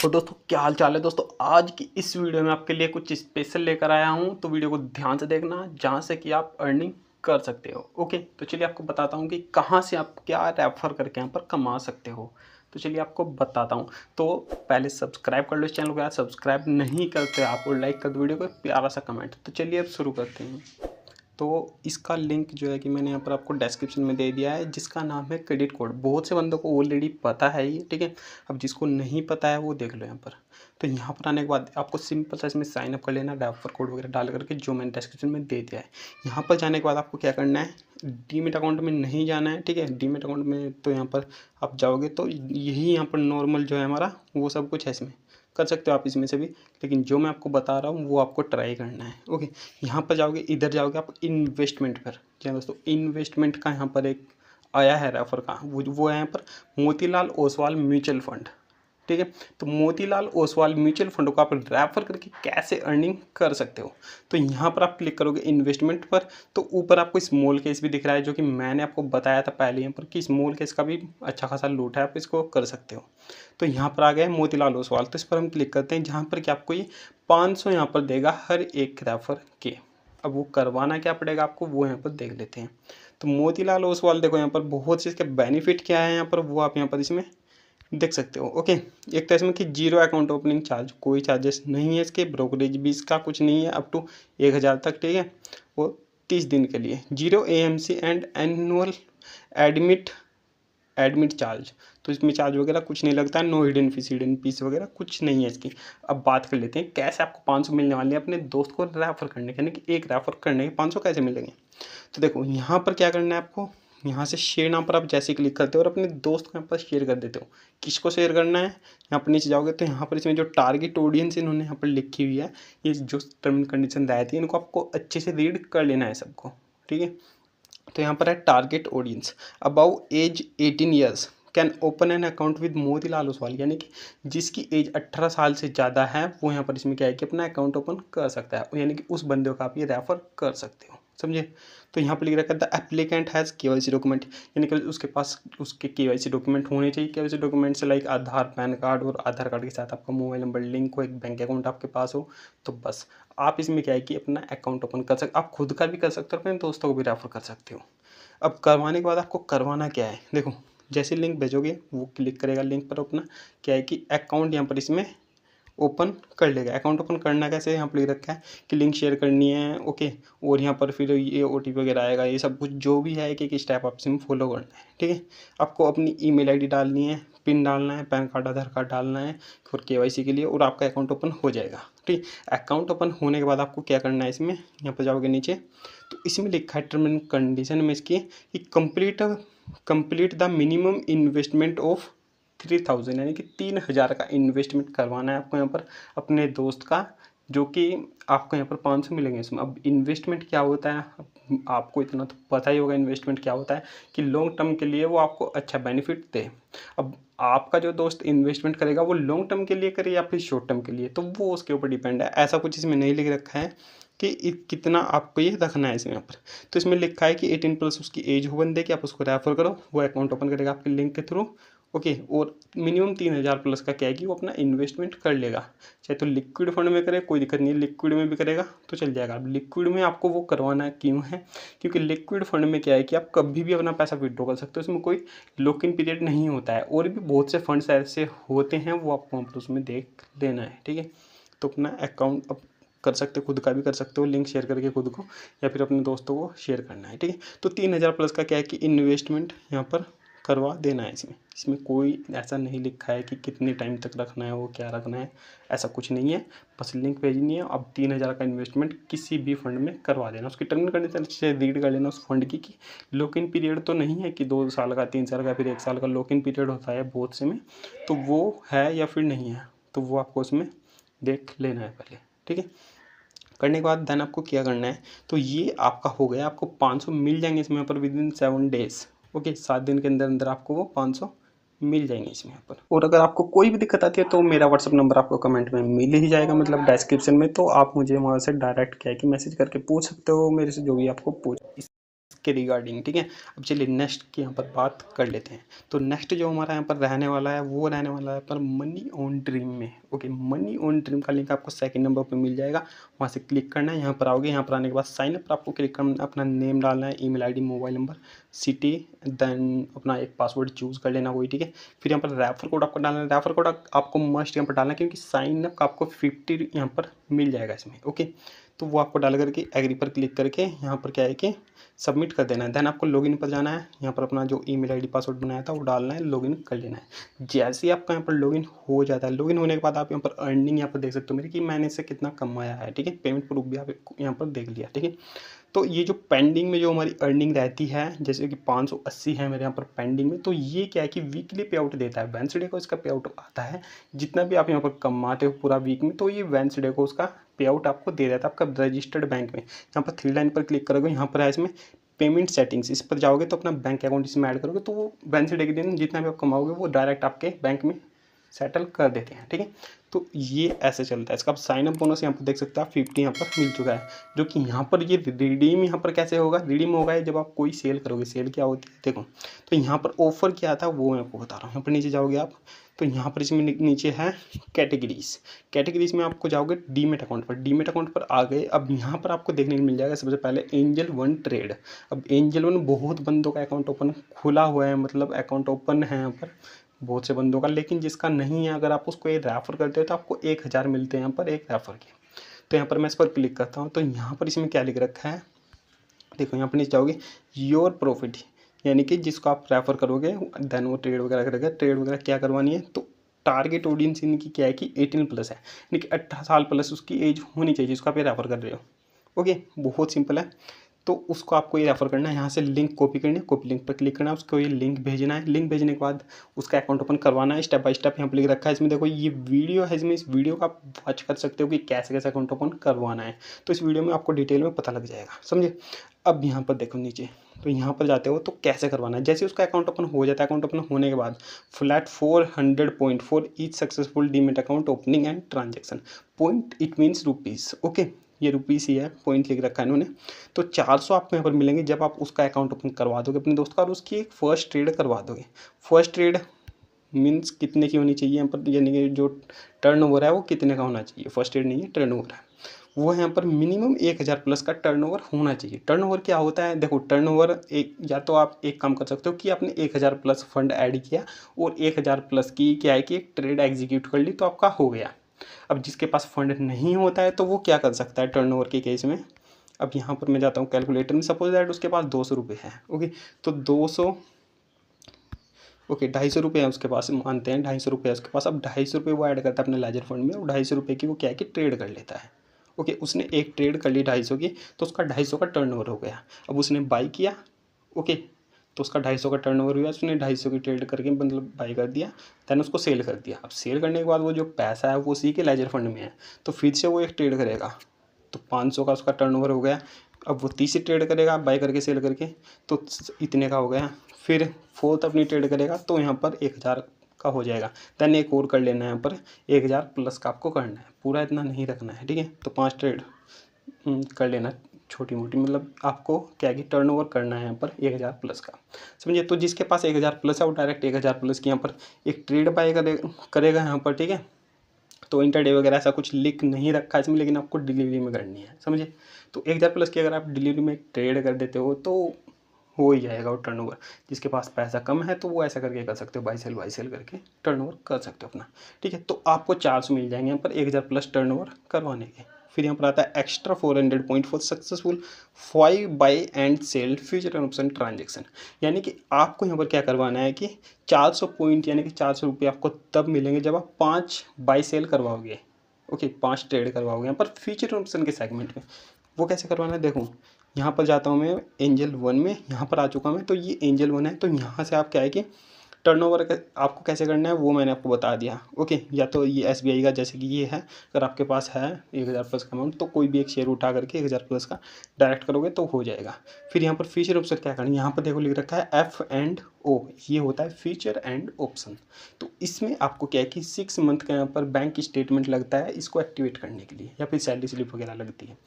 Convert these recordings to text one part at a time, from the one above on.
तो दोस्तों क्या हाल चाल है दोस्तों। आज की इस वीडियो में आपके लिए कुछ स्पेशल लेकर आया हूं, तो वीडियो को ध्यान से देखना जहां से कि आप अर्निंग कर सकते हो। ओके, तो चलिए आपको बताता हूं कि कहां से आप क्या रेफर करके यहां पर कमा सकते हो। तो चलिए आपको बताता हूं। तो पहले सब्सक्राइब कर लो इस चैनल को, यार सब्सक्राइब नहीं करते आप, और लाइक कर दो वीडियो को, प्यारा सा कमेंट। तो चलिए अब शुरू करते हैं। तो इसका लिंक जो है कि मैंने यहाँ पर आपको डिस्क्रिप्शन में दे दिया है, जिसका नाम है क्रेडिट कोड। बहुत से बंदों को ऑलरेडी पता है ये, ठीक है। अब जिसको नहीं पता है वो देख लो यहाँ पर। तो यहाँ पर आने के बाद आपको सिंपल सा इसमें साइन अप कर लेना, रेफर कोड वगैरह डाल करके, जो मैंने डिस्क्रिप्शन में दे दिया है। यहाँ पर जाने के बाद आपको क्या करना है, डीमेट अकाउंट में नहीं जाना है, ठीक है। डीमेट अकाउंट में तो यहाँ पर आप जाओगे तो यही यहाँ पर नॉर्मल जो है हमारा वो सब कुछ है, इसमें कर सकते हो आप इसमें से भी। लेकिन जो मैं आपको बता रहा हूँ वो आपको ट्राई करना है। ओके, यहाँ पर जाओगे, इधर जाओगे आप इन्वेस्टमेंट पर। क्या दोस्तों, इन्वेस्टमेंट का यहाँ पर एक आया है रेफर का, वो है यहाँ पर मोतीलाल ओसवाल म्यूचुअल फंड, ठीक है। तो मोतीलाल ओसवाल म्यूचुअल फंड को आप रेफर करके कैसे अर्निंग कर सकते हो। तो यहाँ पर आप क्लिक करोगे इन्वेस्टमेंट पर, तो ऊपर आपको स्मॉल केस भी दिख रहा है, जो कि मैंने आपको बताया था पहले यहाँ पर कि स्मॉल केस का भी अच्छा खासा लूट है, आप इसको कर सकते हो। तो यहाँ पर आ गया मोतीलाल ओसवाल, तो इस पर हम क्लिक करते हैं, जहाँ पर कि आपको ये 500 यहाँ पर देगा हर एक रेफर के। अब वो करवाना क्या पड़ेगा आपको, वो यहाँ पर देख लेते हैं। तो मोतीलाल ओसवाल देखो, यहाँ पर बहुत से इसके बेनिफिट क्या है यहाँ पर, वो आप यहाँ पर इसमें देख सकते हो। ओके, एक तो इसमें कि जीरो अकाउंट ओपनिंग चार्ज, कोई चार्जेस नहीं है इसके, ब्रोकरेज भी इसका कुछ नहीं है, अप टू 1000 तक, ठीक है। वो 30 दिन के लिए, zero AMC and annual admit admit charge. तो इसमें चार्ज वगैरह कुछ नहीं लगता है, नो हिडन फीस वगैरह कुछ नहीं है इसकी। अब बात कर लेते हैं कैसे आपको 500 मिलने वाले हैं अपने दोस्त को रेफर करने के, यानी कि एक रेफर करने के 500 कैसे मिलेंगे। तो देखो यहाँ पर क्या करना है आपको, यहाँ से शेयर नाम पर आप जैसे क्लिक करते हो और अपने दोस्त को यहाँ पर शेयर कर देते हो। किसको शेयर करना है, यहाँ पर नीचे जाओगे तो यहाँ पर इसमें जो टारगेट ऑडियंस इन्होंने यहाँ पर लिखी हुई है, ये जो टर्म कंडीशन रहती है, इनको आपको अच्छे से रीड कर लेना है सबको, ठीक है। तो यहाँ पर है target audience above age 18 years can open an account with Motilal Oswal, यानी कि जिसकी एज 18 साल से ज़्यादा है वो यहाँ पर इसमें क्या है कि अपना अकाउंट ओपन कर सकता है, यानी कि उस बंदे को आप ये रेफर कर सकते हो, समझे। तो यहाँ पर लिख रखा है the applicant has KYC document, यानी कि उसके पास उसके KYC डॉक्यूमेंट होने चाहिए। KYC डॉक्यूमेंट्स लाइक आधार, पैन कार्ड, और आधार कार्ड के साथ आपका मोबाइल नंबर लिंक हो, एक बैंक अकाउंट आपके पास हो, तो बस आप इसमें क्या है कि अपना अकाउंट ओपन कर सकते। आप खुद का भी कर सकते हो, अपने दोस्तों को भी रेफर कर सकते हो। अब करवाने के बाद आपको करवाना क्या है, देखो जैसे लिंक भेजोगे वो क्लिक करेगा लिंक पर, अपना क्या है कि अकाउंट यहाँ पर इसमें ओपन कर लेगा। अकाउंट ओपन करना कैसे, यहाँ पर लिख रखा है कि लिंक शेयर करनी है, ओके। और यहाँ पर फिर ये OTP वगैरह आएगा, ये सब कुछ जो भी है, एक स्टेप आप इसमें फॉलो करना है, ठीक है। आपको अपनी ईमेल ID डालनी है, पिन डालना है, पैन कार्ड आधार कार्ड डालना है फिर KYC के लिए, और आपका अकाउंट ओपन हो जाएगा, ठीक। अकाउंट ओपन होने के बाद आपको क्या करना है, इसमें यहाँ पर जाओगे नीचे, तो इसमें लिखा है टर्म एंड कंडीशन में इसकी कि complete the minimum investment of 3000, यानी कि 3000 का इन्वेस्टमेंट करवाना है आपको यहाँ पर अपने दोस्त का, जो कि आपको यहाँ पर 500 मिलेंगे इसमें। अब इन्वेस्टमेंट क्या होता है, आपको इतना तो पता ही होगा इन्वेस्टमेंट क्या होता है, कि लॉन्ग टर्म के लिए वो आपको अच्छा बेनिफिट दे। अब आपका जो दोस्त इन्वेस्टमेंट करेगा वो लॉन्ग टर्म के लिए करे या फिर शॉर्ट टर्म के लिए, तो वो उसके ऊपर डिपेंड है। ऐसा कुछ इसमें नहीं लिख रखा है कि कितना आपको ये रखना है इसमें यहाँ पर। तो इसमें लिखा है कि 18+ उसकी एज हो बंदे की, आप उसको रेफर करो, वो अकाउंट ओपन करेगा आपके लिंक के थ्रू, ओके। और मिनिमम 3000 प्लस का क्या है कि वो अपना इन्वेस्टमेंट कर लेगा, चाहे तो लिक्विड फंड में करे कोई दिक्कत नहीं है, लिक्विड में भी करेगा तो चल जाएगा। अब लिक्विड में आपको वो करवाना क्यों है, क्योंकि लिक्विड फंड में क्या है कि आप कभी भी अपना पैसा विड्रॉ कर सकते हो, उसमें कोई लॉक इन पीरियड नहीं होता है, और भी बहुत से फंड्स ऐसे होते हैं, वो आपको उसमें देख लेना है, ठीक है। तो अपना अकाउंट अब कर सकते हो, खुद का भी कर सकते हो, लिंक शेयर करके खुद को या फिर अपने दोस्तों को शेयर करना है, ठीक है। तो 3000 प्लस का क्या है कि इन्वेस्टमेंट यहाँ पर करवा देना है इसमें। इसमें कोई ऐसा नहीं लिखा है कि कितने टाइम तक रखना है, वो क्या रखना है, ऐसा कुछ नहीं है, बस लिंक भेजनी है। अब 3000 का इन्वेस्टमेंट किसी भी फंड में करवा देना, उसकी टर्म एंड कंडीशन से रीड कर लेना उस फंड की, कि लॉक इन पीरियड तो नहीं है कि 2 साल का, 3 साल का, फिर 1 साल का लॉक इन पीरियड होता है बहुत से में, तो वो है या फिर नहीं है, तो वो आपको उसमें देख लेना है पहले, ठीक है। करने के बाद देन आपको क्या करना है, तो ये आपका हो गया, आपको 500 मिल जाएंगे इसमें पर विदिन 7 डेज, ओके। 7 दिन के अंदर अंदर आपको वो 500 मिल जाएंगे इसमें यहाँ पर। और अगर आपको कोई भी दिक्कत आती है तो मेरा व्हाट्सअप नंबर आपको कमेंट में मिल ही जाएगा, मतलब डिस्क्रिप्शन में, तो आप मुझे वहाँ से डायरेक्ट क्या है कि मैसेज करके पूछ सकते हो मेरे से, जो भी आपको पूछ। के रिगार्डिंग, ठीक है। अब चलिए नेक्स्ट की यहाँ पर बात कर लेते हैं। तो नेक्स्ट जो हमारा यहाँ पर रहने वाला है वो रहने वाला है पर मनी ऑन ड्रीम में। ओके, मनी ऑन ड्रीम का लिंक आपको सेकंड नंबर पर मिल जाएगा, वहाँ से क्लिक करना है। यहाँ पर आओगे, यहाँ पर आने के बाद साइन अप पर आपको क्लिक करना है, अपना नेम डालना है, email ID, mobile number, city, then अपना एक पासवर्ड चूज़ कर लेना कोई, ठीक है। फिर यहाँ पर रेफर कोड आपको डालना है। रेफर कोड आपको मस्ट यहाँ पर डालना है क्योंकि साइन अप का आपको 50 यहाँ पर मिल जाएगा इसमें। ओके, तो वो आपको डाल करके एग्री पर क्लिक करके यहाँ पर क्या है कि सबमिट कर देना है। देन आपको लॉगिन पर जाना है, यहाँ पर अपना जो ईमेल आईडी पासवर्ड बनाया था वो डालना है, लॉगिन कर लेना है। जैसे ही आपका यहाँ पर लॉगिन हो जाता है, लॉगिन होने के बाद आप यहाँ पर अर्निंग यहाँ पर देख सकते हो मेरी कि मैंने इससे कितना कमाया है, ठीक है। पेमेंट प्रूफ भी आप यहाँ पर देख लिया, ठीक है। तो ये जो पेंडिंग में जो हमारी अर्निंग रहती है जैसे कि 580 है मेरे यहाँ पर पेंडिंग में, तो ये क्या है कि वीकली पे आउट देता है, वेंसडे को इसका पे आउट आता है। जितना भी आप यहाँ पर कमाते हो पूरा वीक में, तो ये वेंसडे को उसका पे आउट आपको दे देता है आपका रजिस्टर्ड बैंक में। यहाँ पर 3 लाइन पर क्लिक करोगे, यहाँ पर है इसमें पेमेंट सेटिंग्स, इस पर जाओगे तो अपना बैंक अकाउंट इसमें ऐड करोगे, तो वो वेंसडे के दिन जितना भी आप कमाओगे वो डायरेक्ट आपके बैंक में सेटल कर देते हैं, ठीक है। तो ये ऐसे चलता है। इसका आप साइन अप बोनस यहाँ पर देख सकते हैं, 50 यहाँ पर मिल चुका है, जो कि यहाँ पर ये रिडीम यहाँ पर कैसे होगा, रिडीम होगा ये जब आप कोई सेल करोगे। सेल क्या होती है देखो, तो यहाँ पर ऑफर क्या था वो मैं आपको बता रहा हूँ। यहाँ पर नीचे जाओगे आप, तो यहाँ पर इसमें नीचे है कैटेगरीज। कैटेगरीज में आपको जाओगे डीमेट अकाउंट पर, डीमेट अकाउंट पर आ गए। अब यहाँ पर आपको देखने को मिल जाएगा सबसे पहले एंजल वन ट्रेड। अब एंजल वन बहुत बंदों का अकाउंट ओपन खुला हुआ है, मतलब अकाउंट ओपन है यहाँ पर बहुत से बंदों का, लेकिन जिसका नहीं है अगर आप उसको ये रेफ़र करते हो तो आपको 1000 मिलते हैं यहाँ पर एक रेफ़र के। तो यहाँ पर मैं इस पर क्लिक करता हूँ, तो यहाँ पर इसमें क्या लिख रखा है देखो, यहाँ पर नीचे जाओगे योर प्रॉफिट, यानी कि जिसको आप रेफ़र करोगे देन वो ट्रेड वगैरह करेगा। ट्रेड वगैरह क्या करवानी है, तो टारगेट ऑडियंस इनकी क्या है कि 18+ है, यानी कि 18 साल प्लस उसकी एज होनी चाहिए जिसको आप ये रेफ़र कर रहे हो। ओके, बहुत सिंपल है। तो उसको आपको ये रेफ़र करना है, यहाँ से लिंक कॉपी करनी है, कॉपी लिंक पर क्लिक करना है, उसको ये लिंक भेजना है। लिंक भेजने के बाद उसका अकाउंट ओपन करवाना है, स्टेप बाय स्टेप यहाँ पर लिख रखा है। इसमें देखो ये वीडियो है, इसमें इस वीडियो का आप वॉच कर सकते हो कि कैसे कैसे अकाउंट ओपन करवाना है। तो इस वीडियो में आपको डिटेल में पता लग जाएगा, समझे। अब यहाँ पर देखो नीचे, तो यहाँ पर जाते हो तो कैसे करवाना है। जैसे उसका अकाउंट ओपन हो जाता है, अकाउंट ओपन होने के बाद flat 400 point for each successful demat account opening and transaction. Point it means rupees. Okay, ये रुपीज़ ही है, पॉइंट लिख रखा है इन्होंने। तो 400 आपको यहाँ पर मिलेंगे जब आप उसका अकाउंट ओपन करवा दोगे अपने दोस्त का और उसकी एक फ़र्स्ट ट्रेड करवा दोगे। फर्स्ट ट्रेड मीन्स कितने की होनी चाहिए यहाँ पर, यानी कि जो टर्नओवर है वो कितने का होना चाहिए। फर्स्ट ट्रेड नहीं है, टर्नओवर है वो है। यहाँ पर मिनिमम 1000+ का टर्नओवर होना चाहिए। टर्नओवर क्या होता है देखो, टर्नओवर एक, या तो आप एक काम कर सकते हो कि आपने 1000+ फंड ऐड किया और 1000+ की क्या है कि एक ट्रेड एग्जीक्यूट कर ली तो आपका हो गया। अब जिसके पास फंड नहीं होता है तो वो क्या कर सकता है टर्नओवर के केस में। अब यहाँ पर मैं जाता हूँ कैलकुलेटर में, सपोज दैट उसके पास 200 रुपये है। ओके, तो 200 ओके 250 रुपये है उसके पास, मानते हैं 250 रुपये है उसके पास। अब 250 रुपये वो ऐड करता है अपने लेजर फंड में और 250 रुपये की वो क्या है कि ट्रेड कर लेता है। ओके, उसने एक ट्रेड कर ली 250 की, तो उसका 250 का टर्नओवर हो गया। अब उसने बाई किया, ओके, तो उसका 250 का टर्नओवर हुआ, उसने 250 की ट्रेड करके मतलब बाई कर दिया, दैन उसको सेल कर दिया। अब सेल करने के बाद वो जो पैसा है वो उसी के लेजर फंड में है, तो फिर से वो एक ट्रेड करेगा, तो 500 का उसका टर्नओवर हो गया। अब वो तीसरी ट्रेड करेगा बाई करके सेल करके, तो इतने का हो गया। फिर फोर्थ अपनी ट्रेड करेगा तो यहाँ पर 1000 का हो जाएगा। दैन एक और कर लेना है, यहाँ पर 1000+ का आपको करना है, पूरा इतना नहीं रखना है, ठीक है। तो 5 ट्रेड कर लेना छोटी मोटी, मतलब आपको क्या है कि टर्नओवर करना है यहाँ पर 1000+ का, समझिए। तो जिसके पास 1000+ है वो डायरेक्ट 1000+ की यहाँ पर एक ट्रेड बाय करेगा यहाँ पर, ठीक है। तो इंटरडे वगैरह ऐसा कुछ लिख नहीं रखा है इसमें, लेकिन आपको डिलीवरी में करनी है, समझिए। तो 1000+ की अगर आप डिलीवरी में ट्रेड कर देते हो तो हो ही जाएगा वो टर्नओवर। जिसके पास पैसा कम है तो वो ऐसा करके कर सकते हो, बाई सेल करके टर्नओवर कर सकते हो अपना, ठीक है। तो आपको 400 मिल जाएंगे यहाँ पर 1000+ टर्नओवर करवाने के। फिर यहाँ पर आता है extra 400 point for successful 5 buy and sell future option transaction, यानी कि आपको यहाँ पर क्या करवाना है कि 400 पॉइंट यानी कि 400 रुपये आपको तब मिलेंगे जब आप 5 बाई सेल करवाओगे। ओके, 5 ट्रेड करवाओगे यहाँ पर फ्यूचर ऑप्शन के सेगमेंट में। वो कैसे करवाना है देखो, यहाँ पर जाता हूँ मैं एंजल वन में, यहाँ पर आ चुका मैं, तो ये एंजल वन है। तो यहाँ से आप क्या है कि टर्नओवर आपको कैसे करना है वो मैंने आपको बता दिया। ओके, या तो ये SBI का जैसे कि ये है, अगर आपके पास है 1000+ का अमाउंट तो कोई भी एक शेयर उठा करके 1000+ का डायरेक्ट करोगे तो हो जाएगा। फिर यहाँ पर फ्यूचर ऑप्शन क्या करना है, यहाँ पर देखो लिख रखा है F&O ओ, ये होता है फीचर एंड ऑप्शन। तो इसमें आपको क्या है कि 6 मंथ का यहाँ पर बैंक स्टेटमेंट लगता है इसको एक्टिवेट करने के लिए, या फिर सैलरी स्लिप वगैरह लगती है,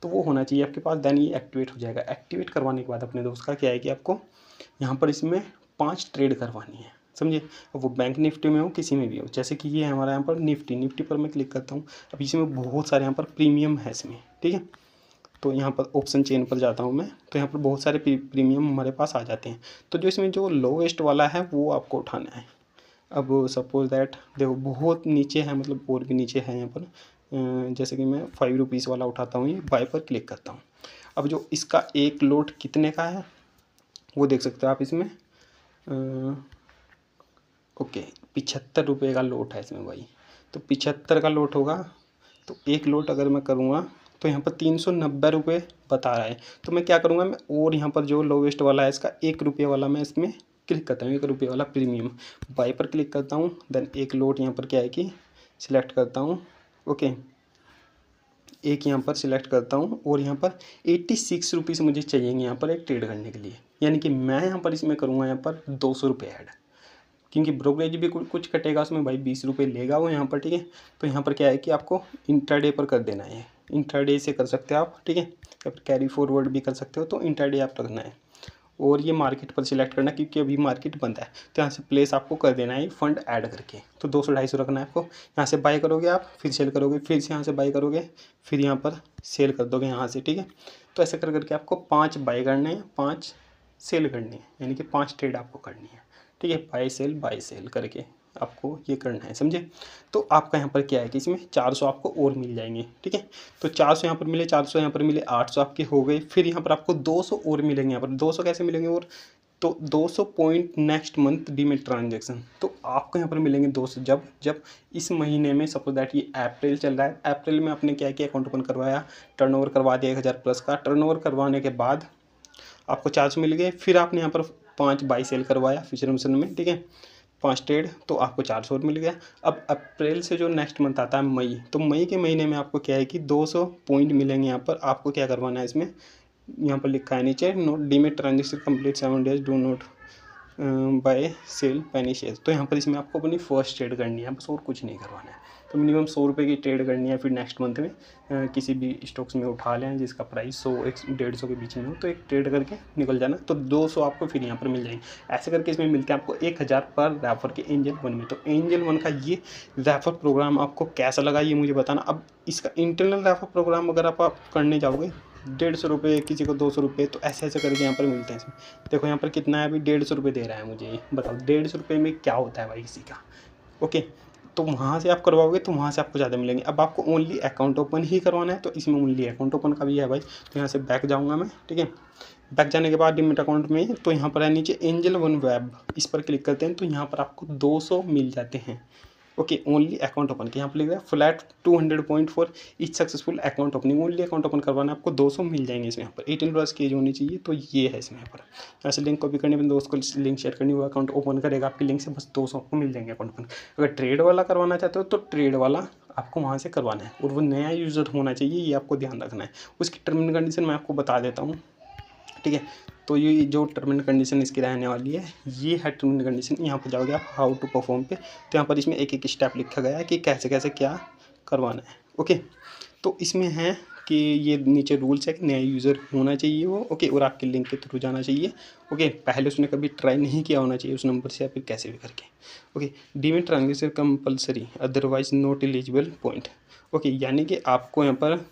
तो वो होना चाहिए आपके पास, देन ये एक्टिवेट हो जाएगा। एक्टिवेट करवाने के बाद अपने दोस्त का क्या है कि आपको यहाँ पर इसमें 5 ट्रेड करवानी है, समझे। वो बैंक निफ्टी में हो किसी में भी हो, जैसे कि ये है हमारा यहाँ पर निफ्टी पर मैं क्लिक करता हूँ। अब इसमें बहुत सारे यहाँ पर प्रीमियम है इसमें, ठीक है। तो यहाँ पर ऑप्शन चेन पर जाता हूँ मैं, तो यहाँ पर बहुत सारे प्रीमियम हमारे पास आ जाते हैं। तो जो इसमें जो लोवेस्ट वाला है वो आपको उठाना है। अब सपोज दैट देखो बहुत नीचे है, मतलब और भी नीचे है यहाँ पर, जैसे कि मैं 5 रुपीज़ वाला उठाता हूँ, ये बाय पर क्लिक करता हूँ। अब जो इसका एक लोट कितने का है वो देख सकते हो आप इसमें, ओके 75 रुपये का लोट है इसमें भाई। तो 75 का लोट होगा, तो एक लोट अगर मैं करूँगा तो यहाँ पर 390 रुपये बता रहा है। तो मैं क्या करूँगा, मैं और यहाँ पर जो लोवेस्ट वाला है इसका 1 रुपये वाला मैं इसमें क्लिक करता हूँ, 1 रुपये वाला प्रीमियम बाय पर क्लिक करता हूँ। देन एक लोट यहाँ पर क्या है कि सिलेक्ट करता हूँ, ओके एक यहाँ पर सिलेक्ट करता हूँ, और यहाँ पर 86 रुपीज़ मुझे चाहिए यहाँ पर एक ट्रेड करने के लिए, यानी कि मैं यहाँ पर इसमें करूँगा यहाँ पर 200 रुपये ऐड, क्योंकि ब्रोकरेज भी कुछ कटेगा उसमें भाई, 20 रुपये लेगा वो यहाँ पर, ठीक है। तो यहाँ पर क्या है कि आपको इंट्राडे पर कर देना है, इंट्राडे से कर सकते हो आप, ठीक है, या फिर कैरी फॉरवर्ड भी कर सकते हो, तो इंट्राडे आप रखना है। और ये मार्केट पर सिलेक्ट करना, क्योंकि अभी मार्केट बंद है, तो यहाँ से प्लेस आपको कर देना है फंड ऐड करके। तो 200-250 रखना है आपको। यहाँ से बाय करोगे आप, फिर सेल करोगे, फिर से यहाँ से बाय करोगे, फिर यहाँ पर सेल कर दोगे यहाँ से, ठीक है। तो ऐसे कर करके आपको 5 बाय करने हैं, 5 सेल करनी है, यानी कि 5 ट्रेड आपको करनी है, ठीक है। बाय सेल करके आपको ये करना है, समझे। तो आपका यहाँ पर क्या है कि इसमें 400 आपको और मिल जाएंगे, ठीक है। तो 400 यहाँ पर मिले, 400 यहाँ पर मिले, 800 आपके हो गए। फिर यहाँ पर आपको 200 और मिलेंगे। यहाँ पर 200 कैसे मिलेंगे, और तो 200 point next month demat transaction, तो आपको यहाँ पर मिलेंगे 200 जब इस महीने में, सपोज दैट ये अप्रैल चल रहा है, अप्रैल में आपने क्या किया, अकाउंट ओपन करवाया, टर्नओवर करवा दिया 1000 प्लस का। टर्नओवर करवाने के बाद आपको 400 मिल गए। फिर आपने यहाँ पर 5 बाई सेल करवाया फ्यूचर ऑप्शन में, ठीक है, 5 ट्रेड, तो आपको 400 मिल गया। अब अप्रैल से जो नेक्स्ट मंथ आता है मई, तो मई के महीने में आपको क्या है कि 200 पॉइंट मिलेंगे। यहाँ पर आपको क्या करवाना है, इसमें यहाँ पर लिखा है नीचे, note demat transaction complete 7 days, do not buy sell penny share. तो यहाँ पर इसमें आपको अपनी फर्स्ट ट्रेड करनी है, बस और कुछ नहीं करवाना है। तो मिनिमम 100 रुपये की ट्रेड करनी है। फिर नेक्स्ट मंथ में किसी भी स्टॉक्स में उठा लें जिसका प्राइस 100-150 के बीच में हो, तो एक ट्रेड करके निकल जाना। तो 200 आपको फिर यहाँ पर मिल जाएंगे। ऐसे करके इसमें मिलते हैं आपको 1000 पर रेफर के एंजल 1 में। तो एंजल 1 का ये रेफर प्रोग्राम आपको कैसा लगा ये मुझे बताना। अब इसका इंटरनल रेफर प्रोग्राम अगर आप करने जाओगे 150 रुपये, किसी को 200 रुपये, तो ऐसे ऐसे करके यहाँ पर मिलते हैं इसमें। देखो यहाँ पर कितना है, अभी 150 रुपये दे रहा है मुझे, ये बताओ 150 रुपये में क्या होता है भाई किसी का, ओके। तो वहाँ से आप करवाओगे तो वहाँ से आपको ज़्यादा मिलेंगे। अब आपको ओनली अकाउंट ओपन ही करवाना है, तो इसमें ओनली अकाउंट ओपन का भी है भाई। तो यहाँ से बैक जाऊँगा मैं, ठीक है। बैक जाने के बाद डीमेट अकाउंट में, तो यहाँ पर है नीचे एंजल 1 वेब, इस पर क्लिक करते हैं तो यहाँ पर आपको 200 मिल जाते हैं, ओके। ओनली अकाउंट ओपन के यहाँ पर लिख रहा है flat 200 point for each successful account opening. Only account open करवाना है आपको, 200 मिल जाएंगे इसमें। यहाँ पर 18 प्लस की एज होनी चाहिए, तो ये है इसमें। यहाँ पर यहाँ से लिंक कॉपी करनी, अपने दोस्त को लिंक शेयर करनी, वो अकाउंट ओपन करेगा आपकी लिंक से, बस 200 आपको मिल जाएंगे अकाउंट ओपन। अगर ट्रेड वाला करवाना चाहते हो तो ट्रेड वाला आपको वहाँ से करवाना है, और वो नया यूज़र होना चाहिए, ये आपको ध्यान रखना है। उसकी टर्म एंड कंडीशन मैं आपको बता देता हूँ, ठीक है। तो ये जो टर्म एंड कंडीशन इसकी रहने वाली है, ये है टर्म एंड कंडीशन। यहाँ पर जाओगे आप हाउ टू परफॉर्म पे, तो यहाँ पर इसमें एक एक स्टेप लिखा गया है कि कैसे कैसे क्या करवाना है, ओके। तो इसमें है कि ये नीचे रूल्स है कि नया यूज़र होना चाहिए वो, ओके, और आपके लिंक के थ्रू जाना चाहिए, ओके। पहले उसने कभी ट्राई नहीं किया होना चाहिए उस नंबर से, या फिर कैसे भी करके, okay. Demat transaction compulsory, otherwise not eligible point, okay. यानी कि आपको यहाँ पर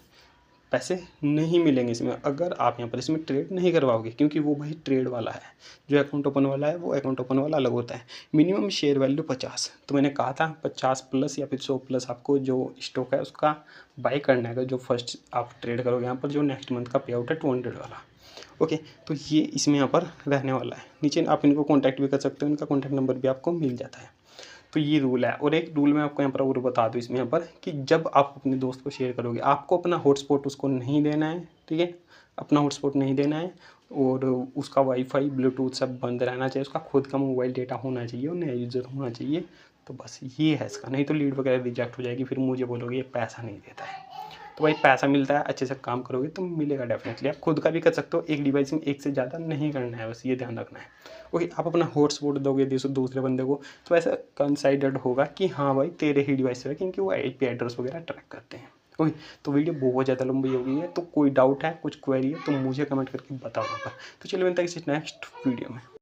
पैसे नहीं मिलेंगे इसमें अगर आप यहाँ पर इसमें ट्रेड नहीं करवाओगे, क्योंकि वो भाई ट्रेड वाला है। जो अकाउंट ओपन वाला है वो अकाउंट ओपन वाला अलग होता है। मिनिमम शेयर वैल्यू 50, तो मैंने कहा था 50 प्लस या फिर 100 प्लस आपको जो स्टॉक है उसका बाय करना है। जो फर्स्ट आप ट्रेड करोगे यहाँ पर, जो नेक्स्ट मंथ का पे आउट है 200 वाला, ओके। तो ये इसमें यहाँ पर रहने वाला है। नीचे आप इनको कॉन्टैक्ट भी कर सकते हो, इनका कॉन्टैक्ट नंबर भी आपको मिल जाता है। तो ये रूल है। और एक रूल मैं आपको यहाँ पर और बता दूँ इसमें यहाँ पर, कि जब आप अपने दोस्त को शेयर करोगे, आपको अपना हॉटस्पॉट उसको नहीं देना है, ठीक है, अपना हॉटस्पॉट नहीं देना है। और उसका वाईफाई ब्लूटूथ सब बंद रहना चाहिए, उसका खुद का मोबाइल डेटा होना चाहिए और नया यूज़र होना चाहिए। तो बस ये है इसका, नहीं तो लीड वगैरह रिजेक्ट हो जाएगी, फिर मुझे बोलोगे ये पैसा नहीं देता है। तो भाई पैसा मिलता है, अच्छे से काम करोगे तो मिलेगा डेफिनेटली। आप खुद का भी कर सकते हो, एक डिवाइस में एक से ज़्यादा नहीं करना है, बस ये ध्यान रखना है। ओके, आप अपना हॉटस्पॉट दोगे दूसरे बंदे को तो ऐसा कंसाइडर्ड होगा कि हाँ भाई तेरे ही डिवाइस है, क्योंकि वो IP एड्रेस वगैरह ट्रैक करते हैं। ओके, तो वीडियो बहुत ज़्यादा लंबी हो गई है, तो कोई डाउट है, कुछ क्वेरी है तो मुझे कमेंट करके बताओ। तो चलिए मिलता है किसी नेक्स्ट वीडियो में।